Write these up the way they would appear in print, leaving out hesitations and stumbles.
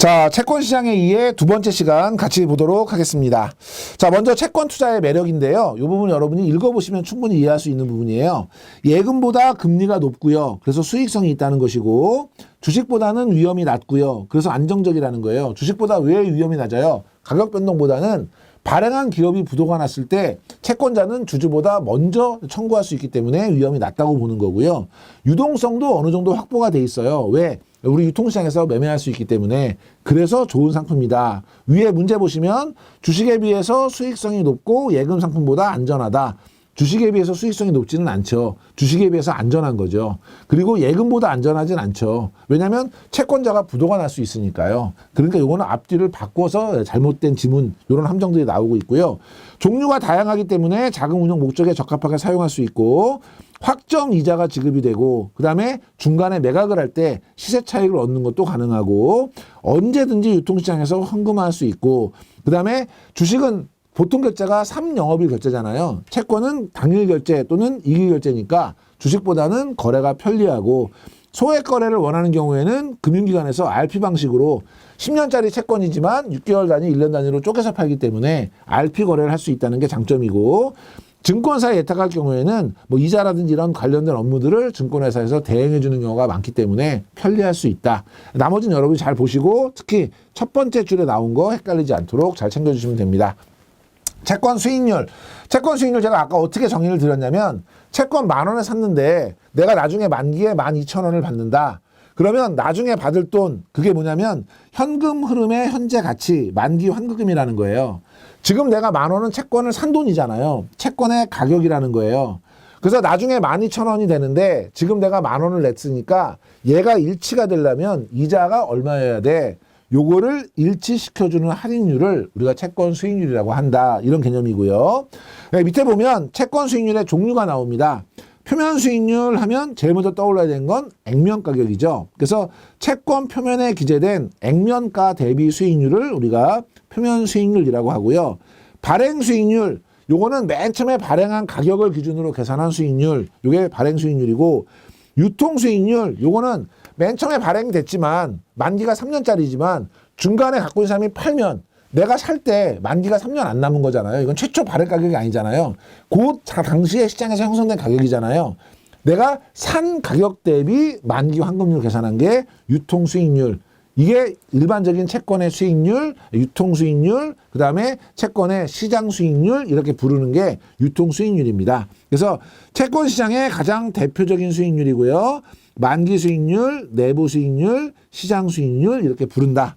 자, 채권 시장에 의해 두 번째 시간 같이 보도록 하겠습니다. 자, 먼저 채권 투자의 매력인데요. 이 부분 여러분이 읽어보시면 충분히 이해할 수 있는 부분이에요. 예금보다 금리가 높고요. 그래서 수익성이 있다는 것이고, 주식보다는 위험이 낮고요. 그래서 안정적이라는 거예요. 주식보다 왜 위험이 낮아요? 가격 변동보다는 발행한 기업이 부도가 났을 때 채권자는 주주보다 먼저 청구할 수 있기 때문에 위험이 낮다고 보는 거고요. 유동성도 어느 정도 확보가 돼 있어요. 왜? 우리 유통시장에서 매매할 수 있기 때문에 그래서 좋은 상품이다. 위에 문제 보시면 주식에 비해서 수익성이 높고 예금 상품보다 안전하다. 주식에 비해서 수익성이 높지는 않죠. 주식에 비해서 안전한 거죠. 그리고 예금보다 안전하진 않죠. 왜냐하면 채권자가 부도가 날 수 있으니까요. 그러니까 요거는 앞뒤를 바꿔서 잘못된 지문 이런 함정들이 나오고 있고요. 종류가 다양하기 때문에 자금 운용 목적에 적합하게 사용할 수 있고 확정 이자가 지급이 되고 그다음에 중간에 매각을 할 때 시세 차익을 얻는 것도 가능하고 언제든지 유통시장에서 현금화할 수 있고 그다음에 주식은 보통 결제가 3영업일 결제잖아요. 채권은 당일 결제 또는 이기 결제니까 주식보다는 거래가 편리하고 소액 거래를 원하는 경우에는 금융기관에서 RP 방식으로 10년짜리 채권이지만 6개월 단위, 1년 단위로 쪼개서 팔기 때문에 RP 거래를 할 수 있다는 게 장점이고 증권사에 예탁할 경우에는 뭐 이자라든지 이런 관련된 업무들을 증권회사에서 대행해 주는 경우가 많기 때문에 편리할 수 있다. 나머지는 여러분이 잘 보시고 특히 첫 번째 줄에 나온 거 헷갈리지 않도록 잘 챙겨주시면 됩니다. 채권 수익률. 채권 수익률 제가 아까 어떻게 정의를 드렸냐면 채권 10,000원에 샀는데 내가 나중에 만기에 12,000원을 받는다. 그러면 나중에 받을 돈 그게 뭐냐면 현금 흐름의 현재 가치 만기 환급금이라는 거예요. 지금 내가 10,000원은 채권을 산 돈이잖아요. 채권의 가격이라는 거예요. 그래서 나중에 12,000원이 되는데 지금 내가 10,000원을 냈으니까 얘가 일치가 되려면 이자가 얼마여야 돼? 요거를 일치시켜주는 할인율을 우리가 채권 수익률이라고 한다. 이런 개념이고요. 네, 밑에 보면 채권 수익률의 종류가 나옵니다. 표면 수익률 하면 제일 먼저 떠올라야 되는 건 액면 가격이죠. 그래서 채권 표면에 기재된 액면가 대비 수익률을 우리가 표면 수익률이라고 하고요. 발행 수익률, 요거는 맨 처음에 발행한 가격을 기준으로 계산한 수익률, 요게 발행 수익률이고 유통 수익률, 요거는 맨 처음에 발행됐지만 만기가 3년짜리지만 중간에 갖고 있는 사람이 팔면 내가 살 때 만기가 3년 안 남은 거잖아요. 이건 최초 발행 가격이 아니잖아요. 그 당시에 시장에서 형성된 가격이잖아요. 내가 산 가격 대비 만기 환급률 계산한 게 유통 수익률. 이게 일반적인 채권의 수익률, 유통 수익률, 그다음에 채권의 시장 수익률 이렇게 부르는 게 유통 수익률입니다. 그래서 채권 시장의 가장 대표적인 수익률이고요. 만기 수익률, 내부 수익률, 시장 수익률 이렇게 부른다.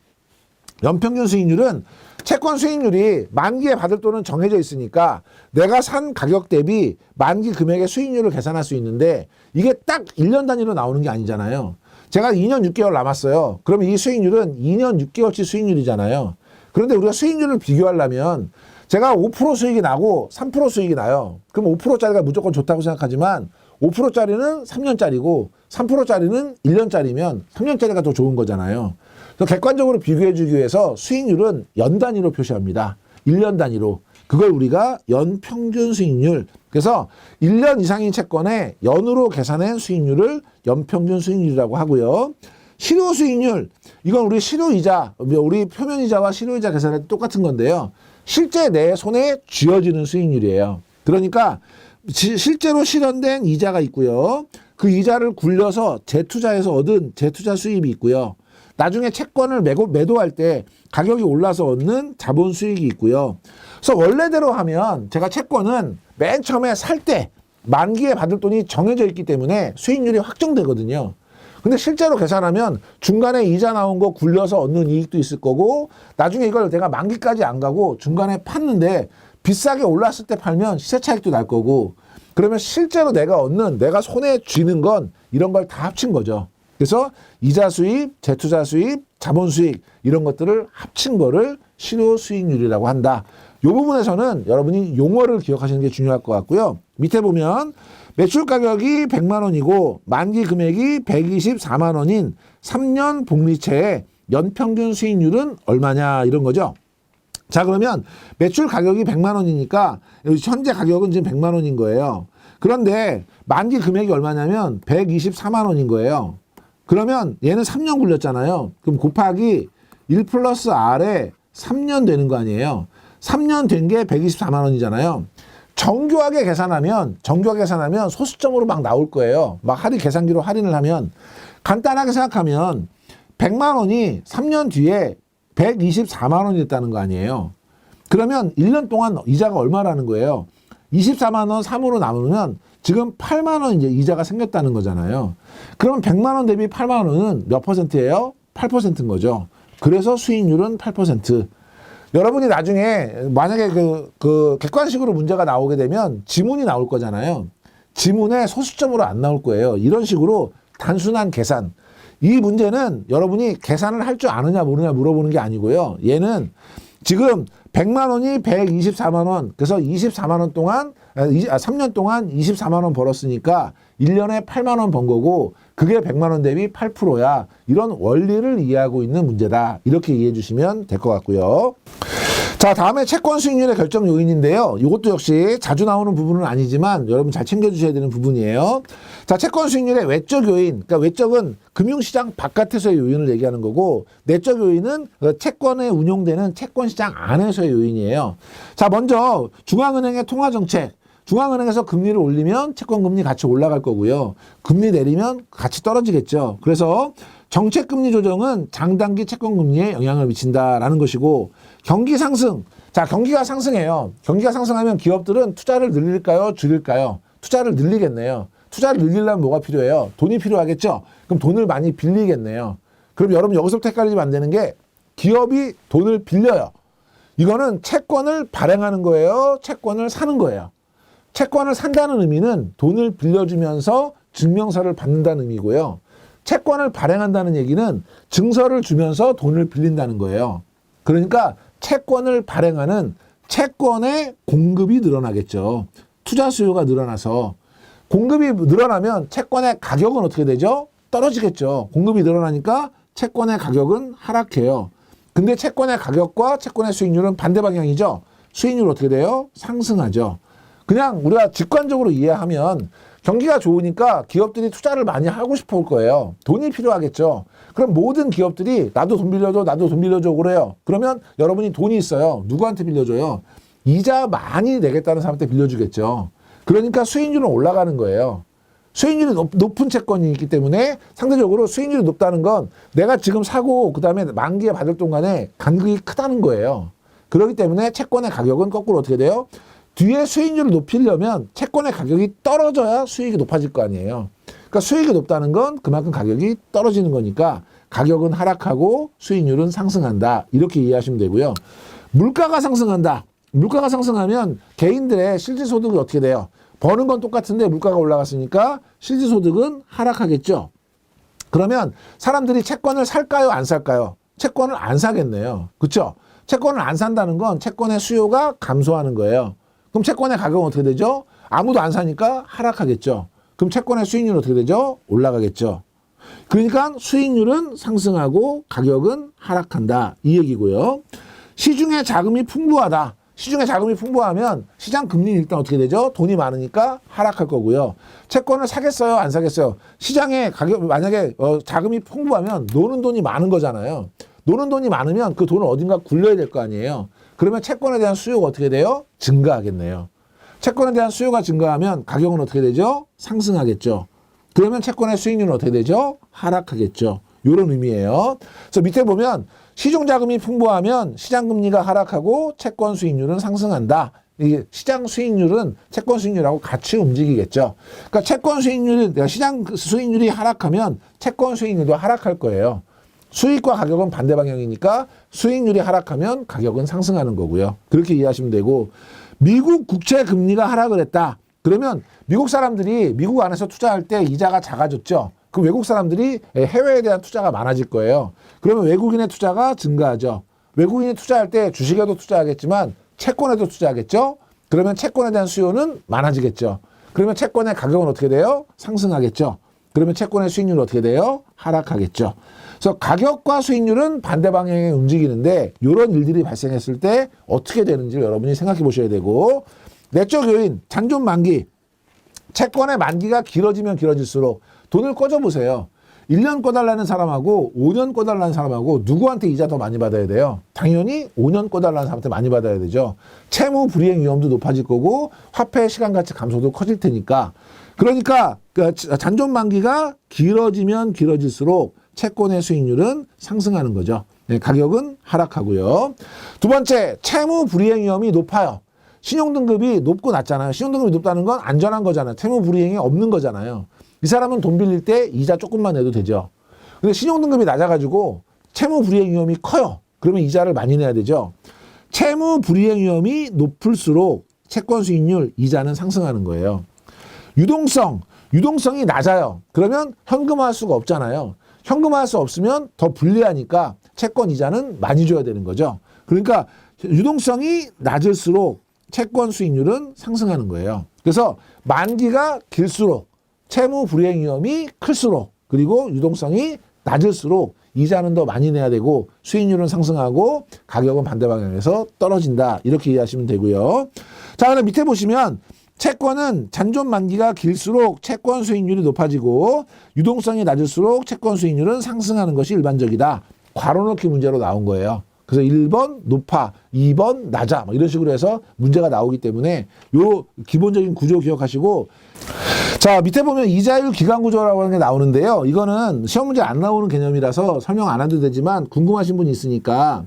연평균 수익률은 채권 수익률이 만기에 받을 돈은 정해져 있으니까 내가 산 가격 대비 만기 금액의 수익률을 계산할 수 있는데 이게 딱 1년 단위로 나오는 게 아니잖아요. 제가 2년 6개월 남았어요. 그러면 이 수익률은 2년 6개월치 수익률이잖아요. 그런데 우리가 수익률을 비교하려면 제가 5% 수익이 나고 3% 수익이 나요. 그럼 5%짜리가 무조건 좋다고 생각하지만 5%짜리는 3년짜리고 3%짜리는 1년짜리면 3년짜리가 더 좋은 거잖아요. 그래서 객관적으로 비교해 주기 위해서 수익률은 연 단위로 표시합니다. 1년 단위로. 그걸 우리가 연평균 수익률. 그래서 1년 이상인 채권에 연으로 계산한 수익률을 연평균 수익률이라고 하고요. 실효 수익률. 이건 우리 실효이자, 우리 표면이자와 실효이자 계산할 때 똑같은 건데요. 실제 내 손에 쥐어지는 수익률이에요. 그러니까 실제로 실현된 이자가 있고요. 그 이자를 굴려서 재투자해서 얻은 재투자 수입이 있고요. 나중에 채권을 매도할 때 가격이 올라서 얻는 자본 수익이 있고요. 그래서 원래대로 하면 제가 채권은 맨 처음에 살 때 만기에 받을 돈이 정해져 있기 때문에 수익률이 확정되거든요. 근데 실제로 계산하면 중간에 이자 나온 거 굴려서 얻는 이익도 있을 거고 나중에 이걸 내가 만기까지 안 가고 중간에 팠는데 비싸게 올랐을 때 팔면 시세 차익도 날 거고 그러면 실제로 내가 얻는 내가 손에 쥐는 건 이런 걸 다 합친 거죠. 그래서 이자 수입, 재투자 수입, 자본 수익 이런 것들을 합친 거를 실효 수익률이라고 한다. 이 부분에서는 여러분이 용어를 기억하시는 게 중요할 것 같고요. 밑에 보면 매출 가격이 100만 원이고 만기 금액이 124만 원인 3년 복리채의 연평균 수익률은 얼마냐 이런 거죠. 자 그러면 매출 가격이 100만 원이니까 현재 가격은 지금 100만 원인 거예요. 그런데 만기 금액이 얼마냐면 124만 원인 거예요. 그러면 얘는 3년 굴렸잖아요. 그럼 곱하기 1 플러스 R에 3년 되는 거 아니에요. 3년 된 게 124만 원이잖아요. 정교하게 계산하면 소수점으로 막 나올 거예요. 막 계산기로 할인을 하면 간단하게 생각하면 100만 원이 3년 뒤에 124만 원이 됐다는 거 아니에요. 그러면 1년 동안 이자가 얼마라는 거예요. 24만 원 3으로 나누면 지금 8만 원 이제 이자가 생겼다는 거잖아요. 그러면 100만 원 대비 8만 원은 몇 퍼센트예요? 8%인 거죠. 그래서 수익률은 8%. 여러분이 나중에 만약에 그 객관식으로 문제가 나오게 되면 지문이 나올 거잖아요. 지문에 소수점으로 안 나올 거예요. 이런 식으로 단순한 계산. 이 문제는 여러분이 계산을 할 줄 아느냐 모르냐 물어보는 게 아니고요. 얘는 지금 100만 원이 124만 원. 그래서 24만 원 동안 3년 동안 24만 원 벌었으니까 1년에 8만 원 번 거고 그게 100만 원 대비 8%야. 이런 원리를 이해하고 있는 문제다. 이렇게 이해해 주시면 될 것 같고요. 자, 다음에 채권 수익률의 결정 요인인데요. 이것도 역시 자주 나오는 부분은 아니지만 여러분 잘 챙겨주셔야 되는 부분이에요. 자, 채권 수익률의 외적 요인. 그러니까 외적은 금융시장 바깥에서의 요인을 얘기하는 거고 내적 요인은 채권에 운용되는 채권시장 안에서의 요인이에요. 자, 먼저 중앙은행의 통화정책. 중앙은행에서 금리를 올리면 채권금리 같이 올라갈 거고요. 금리 내리면 같이 떨어지겠죠. 그래서 정책금리 조정은 장단기 채권금리에 영향을 미친다라는 것이고 경기 상승. 자, 경기가 상승해요. 경기가 상승하면 기업들은 투자를 늘릴까요? 줄일까요? 투자를 늘리겠네요. 투자를 늘리려면 뭐가 필요해요? 돈이 필요하겠죠? 그럼 돈을 많이 빌리겠네요. 그럼 여러분 여기서부터 헷갈리면 안 되는 게 기업이 돈을 빌려요. 이거는 채권을 발행하는 거예요? 채권을 사는 거예요? 채권을 산다는 의미는 돈을 빌려주면서 증명서를 받는다는 의미고요. 채권을 발행한다는 얘기는 증서를 주면서 돈을 빌린다는 거예요. 그러니까 채권을 발행하는 채권의 공급이 늘어나겠죠. 투자 수요가 늘어나서 공급이 늘어나면 채권의 가격은 어떻게 되죠? 떨어지겠죠. 공급이 늘어나니까 채권의 가격은 하락해요. 근데 채권의 가격과 채권의 수익률은 반대 방향이죠. 수익률은 어떻게 돼요? 상승하죠. 그냥 우리가 직관적으로 이해하면 경기가 좋으니까 기업들이 투자를 많이 하고 싶어 올 거예요. 돈이 필요하겠죠. 그럼 모든 기업들이 나도 돈 빌려줘, 나도 돈 빌려줘 그래요. 그러면 여러분이 돈이 있어요. 누구한테 빌려줘요? 이자 많이 내겠다는 사람한테 빌려주겠죠. 그러니까 수익률은 올라가는 거예요. 수익률이 높은 채권이 있기 때문에 상대적으로 수익률이 높다는 건 내가 지금 사고 그다음에 만기에 받을 동안에 간극이 크다는 거예요. 그렇기 때문에 채권의 가격은 거꾸로 어떻게 돼요? 뒤에 수익률을 높이려면 채권의 가격이 떨어져야 수익이 높아질 거 아니에요. 그러니까 수익이 높다는 건 그만큼 가격이 떨어지는 거니까 가격은 하락하고 수익률은 상승한다. 이렇게 이해하시면 되고요. 물가가 상승한다. 물가가 상승하면 개인들의 실질소득이 어떻게 돼요? 버는 건 똑같은데 물가가 올라갔으니까 실질소득은 하락하겠죠. 그러면 사람들이 채권을 살까요? 안 살까요? 채권을 안 사겠네요. 그렇죠? 채권을 안 산다는 건 채권의 수요가 감소하는 거예요. 그럼 채권의 가격은 어떻게 되죠? 아무도 안 사니까 하락하겠죠. 그럼 채권의 수익률은 어떻게 되죠? 올라가겠죠. 그러니까 수익률은 상승하고 가격은 하락한다. 이 얘기고요. 시중에 자금이 풍부하다. 시중에 자금이 풍부하면 시장 금리는 일단 어떻게 되죠? 돈이 많으니까 하락할 거고요. 채권을 사겠어요? 안 사겠어요? 시장에 가격 만약에 자금이 풍부하면 노는 돈이 많은 거잖아요. 노는 돈이 많으면 그 돈을 어딘가 굴려야 될 거 아니에요. 그러면 채권에 대한 수요가 어떻게 돼요? 증가하겠네요. 채권에 대한 수요가 증가하면 가격은 어떻게 되죠? 상승하겠죠. 그러면 채권의 수익률은 어떻게 되죠? 하락하겠죠. 이런 의미예요. 그래서 밑에 보면 시중 자금이 풍부하면 시장 금리가 하락하고 채권 수익률은 상승한다. 이게 시장 수익률은 채권 수익률하고 같이 움직이겠죠. 그러니까 채권 수익률이 시장 수익률이 하락하면 채권 수익률도 하락할 거예요. 수익과 가격은 반대 방향이니까 수익률이 하락하면 가격은 상승하는 거고요. 그렇게 이해하시면 되고 미국 국채 금리가 하락을 했다. 그러면 미국 사람들이 미국 안에서 투자할 때 이자가 작아졌죠. 그럼 외국 사람들이 해외에 대한 투자가 많아질 거예요. 그러면 외국인의 투자가 증가하죠. 외국인이 투자할 때 주식에도 투자하겠지만 채권에도 투자하겠죠. 그러면 채권에 대한 수요는 많아지겠죠. 그러면 채권의 가격은 어떻게 돼요? 상승하겠죠. 그러면 채권의 수익률은 어떻게 돼요? 하락하겠죠. 그래서 가격과 수익률은 반대 방향에 움직이는데 이런 일들이 발생했을 때 어떻게 되는지 여러분이 생각해 보셔야 되고 내적 요인, 잔존 만기. 채권의 만기가 길어지면 길어질수록 돈을 꺼져 보세요. 1년 꺼달라는 사람하고 5년 꺼달라는 사람하고 누구한테 이자 더 많이 받아야 돼요? 당연히 5년 꺼달라는 사람한테 많이 받아야 되죠. 채무 불이행 위험도 높아질 거고 화폐 시간 가치 감소도 커질 테니까. 그러니까 잔존 만기가 길어지면 길어질수록 채권의 수익률은 상승하는 거죠. 네, 가격은 하락하고요. 두 번째, 채무 불이행 위험이 높아요. 신용등급이 높고 낮잖아요. 신용등급이 높다는 건 안전한 거잖아요. 채무 불이행이 없는 거잖아요. 이 사람은 돈 빌릴 때 이자 조금만 내도 되죠. 근데 신용등급이 낮아가지고 채무 불이행 위험이 커요. 그러면 이자를 많이 내야 되죠. 채무 불이행 위험이 높을수록 채권 수익률, 이자는 상승하는 거예요. 유동성이 낮아요. 그러면 현금화할 수가 없잖아요. 현금화할 수 없으면 더 불리하니까 채권 이자는 많이 줘야 되는 거죠. 그러니까 유동성이 낮을수록 채권 수익률은 상승하는 거예요. 그래서 만기가 길수록 채무 불이행 위험이 클수록 그리고 유동성이 낮을수록 이자는 더 많이 내야 되고 수익률은 상승하고 가격은 반대 방향에서 떨어진다. 이렇게 이해하시면 되고요. 자, 그럼 밑에 보시면 채권은 잔존 만기가 길수록 채권 수익률이 높아지고 유동성이 낮을수록 채권 수익률은 상승하는 것이 일반적이다. 괄호넣기 문제로 나온 거예요. 그래서 1번 높아, 2번 낮아 이런 식으로 해서 문제가 나오기 때문에 요 기본적인 구조 기억하시고, 자, 밑에 보면 이자율 기간 구조라고 하는 게 나오는데요. 이거는 시험 문제 안 나오는 개념이라서 설명 안 해도 되지만 궁금하신 분이 있으니까,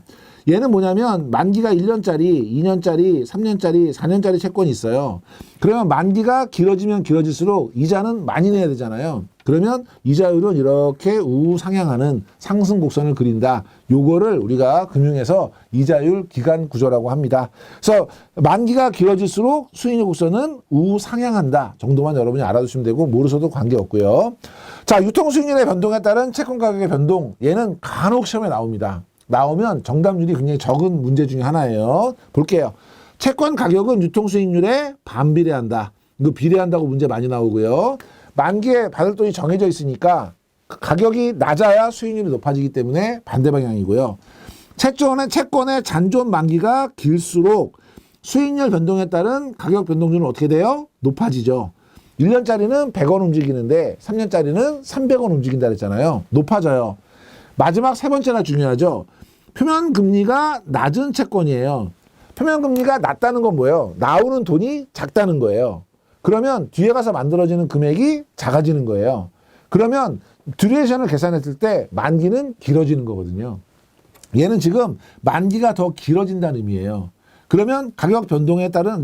얘는 뭐냐면 만기가 1년짜리, 2년짜리, 3년짜리, 4년짜리 채권이 있어요. 그러면 만기가 길어지면 길어질수록 이자는 많이 내야 되잖아요. 그러면 이자율은 이렇게 우상향하는 상승 곡선을 그린다. 요거를 우리가 금융에서 이자율 기간 구조라고 합니다. 그래서 만기가 길어질수록 수익률 곡선은 우상향한다 정도만 여러분이 알아두시면 되고 모르셔도 관계없고요. 자, 유통수익률의 변동에 따른 채권 가격의 변동, 얘는 간혹 시험에 나옵니다. 나오면 정답률이 굉장히 적은 문제 중에 하나예요. 볼게요. 채권 가격은 유통수익률에 반비례한다. 이거 비례한다고 문제 많이 나오고요. 만기에 받을 돈이 정해져 있으니까 가격이 낮아야 수익률이 높아지기 때문에 반대 방향이고요. 채권의 잔존 만기가 길수록 수익률 변동에 따른 가격 변동률은 어떻게 돼요? 높아지죠. 1년짜리는 100원 움직이는데 3년짜리는 300원 움직인다 그랬잖아요. 높아져요. 마지막 세 번째가 중요하죠. 표면 금리가 낮은 채권이에요. 표면 금리가 낮다는 건 뭐예요? 나오는 돈이 작다는 거예요. 그러면 뒤에 가서 만들어지는 금액이 작아지는 거예요. 그러면 듀레이션을 계산했을 때 만기는 길어지는 거거든요. 얘는 지금 만기가 더 길어진다는 의미예요. 그러면 가격 변동에 따른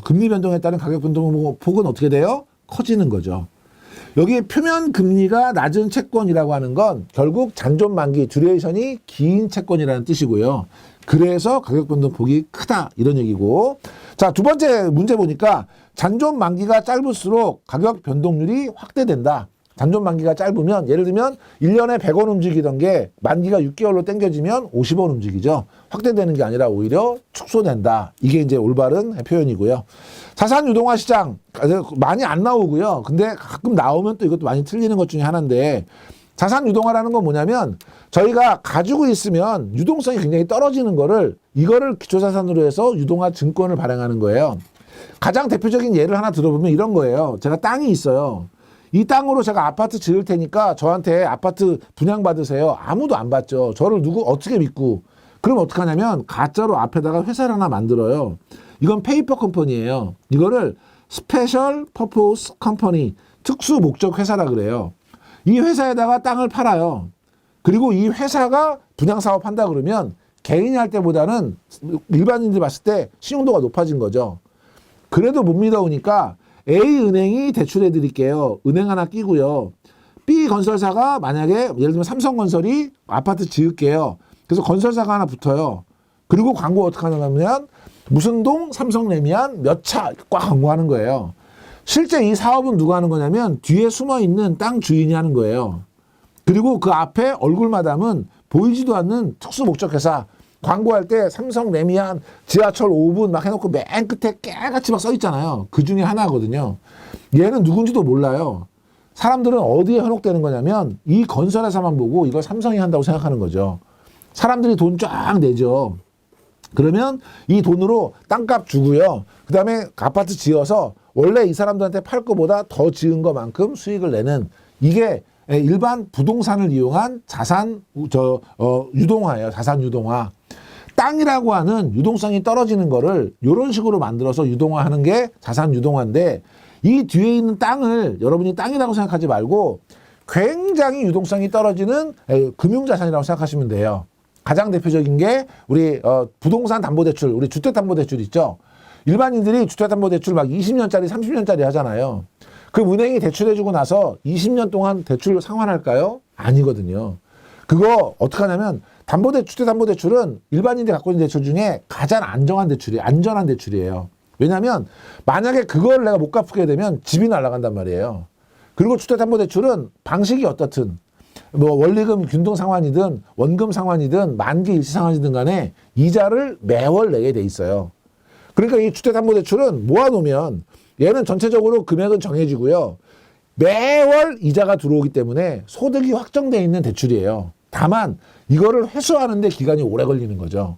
금리 변동에 따른 가격 변동 폭은 어떻게 돼요? 커지는 거죠. 여기 표면 금리가 낮은 채권이라고 하는 건 결국 잔존 만기 듀레이션이 긴 채권이라는 뜻이고요. 그래서 가격 변동폭이 크다 이런 얘기고, 자, 두 번째 문제 보니까 잔존 만기가 짧을수록 가격 변동률이 확대된다. 잔존 만기가 짧으면 예를 들면 1년에 100원 움직이던 게 만기가 6개월로 당겨지면 50원 움직이죠. 확대되는 게 아니라 오히려 축소된다. 이게 이제 올바른 표현이고요. 자산 유동화 시장 많이 안 나오고요. 근데 가끔 나오면 또 이것도 많이 틀리는 것 중에 하나인데, 자산 유동화라는 건 뭐냐면 저희가 가지고 있으면 유동성이 굉장히 떨어지는 이거를 기초자산으로 해서 유동화 증권을 발행하는 거예요. 가장 대표적인 예를 하나 들어보면 이런 거예요. 제가 땅이 있어요. 이 땅으로 제가 아파트 지을 테니까 저한테 아파트 분양받으세요. 아무도 안 받죠. 저를 어떻게 믿고. 그럼 어떡하냐면 가짜로 앞에다가 회사를 하나 만들어요. 이건 페이퍼 컴퍼니예요. 이거를 스페셜 퍼포스 컴퍼니, 특수 목적 회사라 그래요. 이 회사에다가 땅을 팔아요. 그리고 이 회사가 분양사업 한다 그러면 개인이 할 때보다는 일반인들이 봤을 때 신용도가 높아진 거죠. 그래도 못 믿어오니까 A은행이 대출해 드릴게요. 은행 하나 끼고요. B건설사가 만약에 예를 들면 삼성건설이 아파트 지을게요. 그래서 건설사가 하나 붙어요. 그리고 광고 어떻게 하냐면 무슨 동 삼성레미안 몇 차 꽉 광고하는 거예요. 실제 이 사업은 누가 하는 거냐면 뒤에 숨어있는 땅 주인이 하는 거예요. 그리고 그 앞에 얼굴마담은 보이지도 않는 특수목적회사, 광고할 때 삼성 레미안 지하철 5분 막 해놓고 맨 끝에 깨같이 막 써있잖아요. 그 중에 하나거든요. 얘는 누군지도 몰라요. 사람들은 어디에 현혹되는 거냐면 이 건설회사만 보고 이걸 삼성이 한다고 생각하는 거죠. 사람들이 돈 쫙 내죠. 그러면 이 돈으로 땅값 주고요. 그 다음에 아파트 지어서 원래 이 사람들한테 팔 거보다 더 지은 것만큼 수익을 내는, 이게 일반 부동산을 이용한 유동화예요. 자산 유동화. 땅이라고 하는 유동성이 떨어지는 거를 이런 식으로 만들어서 유동화하는 게 자산 유동화인데, 이 뒤에 있는 땅을 여러분이 땅이라고 생각하지 말고 굉장히 유동성이 떨어지는 금융자산이라고 생각하시면 돼요. 가장 대표적인 게 우리 부동산 담보대출, 우리 주택담보대출 있죠. 일반인들이 주택담보대출 막 20년짜리, 30년짜리 하잖아요. 그럼 은행이 대출해주고 나서 20년 동안 대출 상환할까요? 아니거든요. 그거 어떻게 하냐면 주택담보대출은 일반인들이 갖고 있는 대출 중에 가장 안전한 대출이에요. 왜냐하면 만약에 그걸 내가 못 갚게 되면 집이 날아간단 말이에요. 그리고 주택담보대출은 방식이 어떻든 뭐 원리금 균등 상환이든 원금 상환이든 만기 일시 상환이든 간에 이자를 매월 내게 돼 있어요. 그러니까 이 주택담보대출은 모아놓으면 얘는 전체적으로 금액은 정해지고요. 매월 이자가 들어오기 때문에 소득이 확정되어 있는 대출이에요. 다만 이거를 회수하는 데 기간이 오래 걸리는 거죠.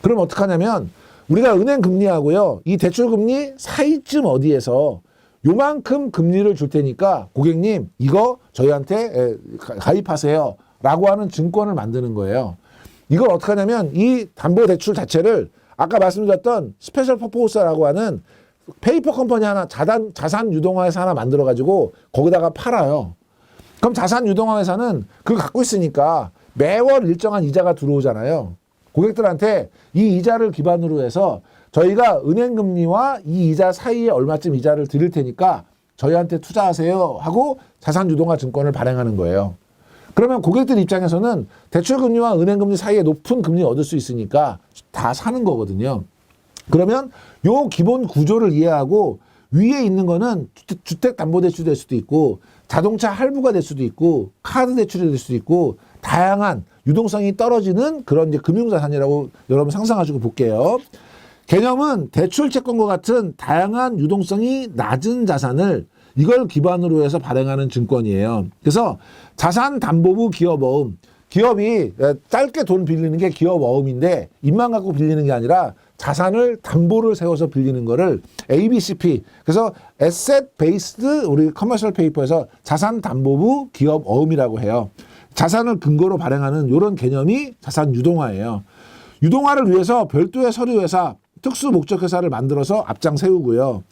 그럼 어떻게 하냐면 우리가 은행 금리하고요, 이 대출 금리 사이쯤 어디에서 요만큼 금리를 줄 테니까 고객님 이거 저희한테 가입하세요 라고 하는 증권을 만드는 거예요. 이걸 어떻게 하냐면 이 담보대출 자체를 아까 말씀드렸던 스페셜 퍼포스라고 하는 페이퍼 컴퍼니 하나, 자산 유동화 회사 하나 만들어가지고 거기다가 팔아요. 그럼 자산 유동화 회사는 그거 갖고 있으니까 매월 일정한 이자가 들어오잖아요. 고객들한테 이 이자를 기반으로 해서 저희가 은행 금리와 이 이자 사이에 얼마쯤 이자를 드릴 테니까 저희한테 투자하세요 하고 자산 유동화 증권을 발행하는 거예요. 그러면 고객들 입장에서는 대출 금리와 은행 금리 사이에 높은 금리 얻을 수 있으니까 다 사는 거거든요. 그러면 요 기본 구조를 이해하고 위에 있는 거는 주택담보대출이 될 수도 있고 자동차 할부가 될 수도 있고 카드 대출이 될 수도 있고 다양한 유동성이 떨어지는 그런 이제 금융자산이라고 여러분 상상하시고 볼게요. 개념은 대출 채권과 같은 다양한 유동성이 낮은 자산을 이걸 기반으로 해서 발행하는 증권이에요. 그래서 자산담보부 기업어음, 기업이 짧게 돈 빌리는 게 기업어음인데 입만 갖고 빌리는 게 아니라 자산을 담보를 세워서 빌리는 거를 ABCP, 그래서 Asset Based 우리 커머셜 페이퍼에서 자산담보부 기업어음이라고 해요. 자산을 근거로 발행하는 이런 개념이 자산 유동화예요. 유동화를 위해서 별도의 서류회사, 특수목적회사를 만들어서 앞장 세우고요.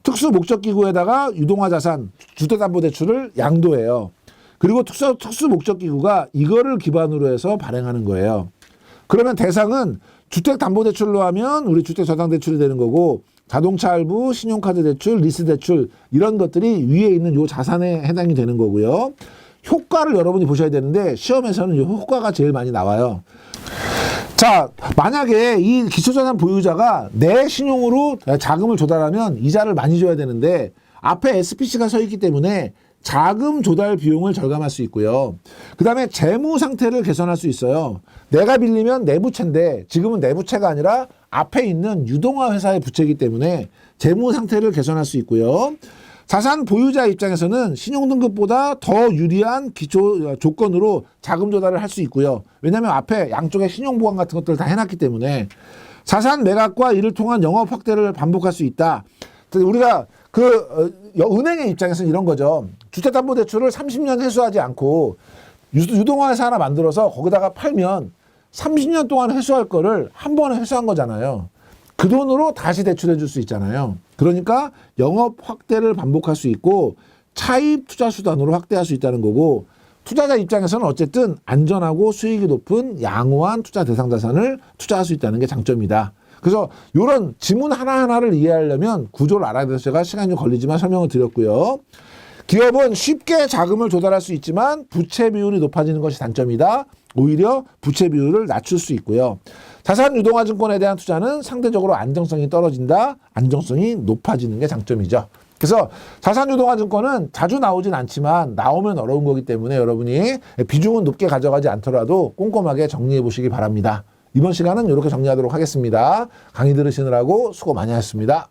특수목적기구에다가 유동화 자산, 주택담보대출을 양도해요. 그리고 특수목적기구가 이거를 기반으로 해서 발행하는 거예요. 그러면 대상은 주택담보대출로 하면 우리 주택저당대출이 되는 거고, 자동차 할부, 신용카드 대출, 리스 대출 이런 것들이 위에 있는 요 자산에 해당이 되는 거고요. 효과를 여러분이 보셔야 되는데 시험에서는 이 효과가 제일 많이 나와요. 자, 만약에 이 기초자산 보유자가 내 신용으로 자금을 조달하면 이자를 많이 줘야 되는데 앞에 SPC가 서 있기 때문에 자금 조달 비용을 절감할 수 있고요. 그 다음에 재무 상태를 개선할 수 있어요. 내가 빌리면 내부채인데 지금은 내부채가 아니라 앞에 있는 유동화 회사의 부채이기 때문에 재무 상태를 개선할 수 있고요. 자산 보유자 입장에서는 신용등급보다 더 유리한 기초 조건으로 자금 조달을 할 수 있고요. 왜냐하면 앞에 양쪽에 신용보관 같은 것들을 다 해놨기 때문에 자산 매각과 이를 통한 영업 확대를 반복할 수 있다. 우리가 은행의 입장에서는 이런 거죠. 주택담보대출을 30년 회수하지 않고 유동화 회사 하나 만들어서 거기다가 팔면 30년 동안 회수할 거를 한 번에 회수한 거잖아요. 그 돈으로 다시 대출해 줄 수 있잖아요. 그러니까 영업 확대를 반복할 수 있고 차입 투자 수단으로 확대할 수 있다는 거고, 투자자 입장에서는 어쨌든 안전하고 수익이 높은 양호한 투자 대상 자산을 투자할 수 있다는 게 장점이다. 그래서 이런 지문 하나하나를 이해하려면 구조를 알아야 돼서 제가 시간이 좀 걸리지만 설명을 드렸고요. 기업은 쉽게 자금을 조달할 수 있지만 부채 비율이 높아지는 것이 단점이다. 오히려 부채 비율을 낮출 수 있고요. 자산 유동화 증권에 대한 투자는 상대적으로 안정성이 떨어진다. 안정성이 높아지는 게 장점이죠. 그래서 자산 유동화 증권은 자주 나오진 않지만 나오면 어려운 거기 때문에 여러분이 비중은 높게 가져가지 않더라도 꼼꼼하게 정리해 보시기 바랍니다. 이번 시간은 이렇게 정리하도록 하겠습니다. 강의 들으시느라고 수고 많이 하셨습니다.